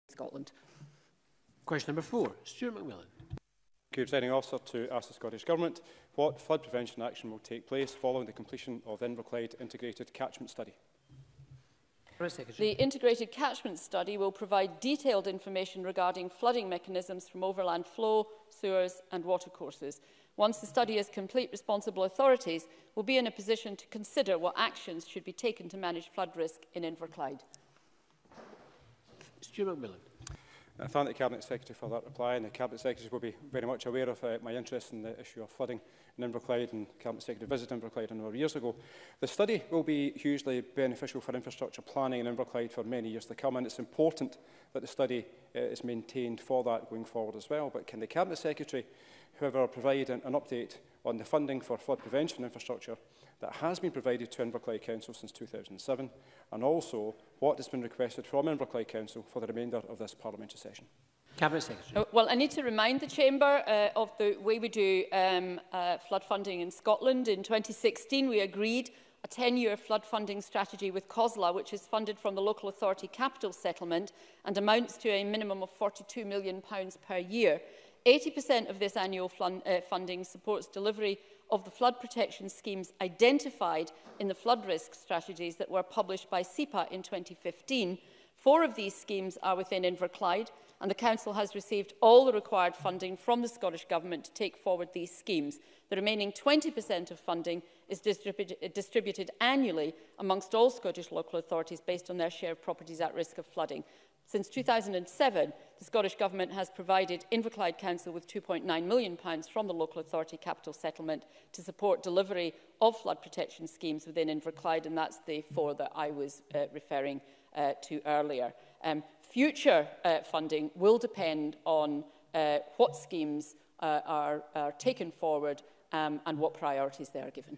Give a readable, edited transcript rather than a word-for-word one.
Scotland. Question number 4, Stuart McMillan. Thank you, Presiding Officer, to ask the Scottish Government what flood prevention action will take place following the completion of the Inverclyde integrated catchment study. The integrated catchment study will provide detailed information regarding flooding mechanisms from overland flow, sewers and watercourses. Once the study is complete, responsible authorities will be in a position to consider what actions should be taken to manage flood risk in Inverclyde. Stuart McMillan. I thank the Cabinet Secretary for that reply, and the Cabinet Secretary will be very much aware of my interest in the issue of flooding in Inverclyde, and the Cabinet Secretary visited Inverclyde a number of years ago. The study will be hugely beneficial for infrastructure planning in Inverclyde for many years to come, and it's important that the study is maintained for that going forward as well. But can the Cabinet Secretary, however, provide an update on the funding for flood prevention infrastructure that has been provided to Inverclyde Council since 2007, and also what has been requested from Inverclyde Council for the remainder of this parliamentary session? Cabinet Secretary. Well, I need to remind the Chamber of the way we do flood funding in Scotland. In 2016, we agreed a 10-year flood funding strategy with COSLA, which is funded from the local authority capital settlement and amounts to a minimum of £42 million per year. 80% of this annual funding supports delivery of the flood protection schemes identified in the flood risk strategies that were published by SEPA in 2015. 4 of these schemes are within Inverclyde, and the Council has received all the required funding from the Scottish Government to take forward these schemes. The remaining 20% of funding is distributed annually amongst all Scottish local authorities based on their share of properties at risk of flooding. Since 2007, the Scottish Government has provided Inverclyde Council with £2.9 million from the local authority capital settlement to support delivery of flood protection schemes within Inverclyde, and that's the 4 that I was referring to earlier. Future funding will depend on what schemes are taken forward and what priorities they are given.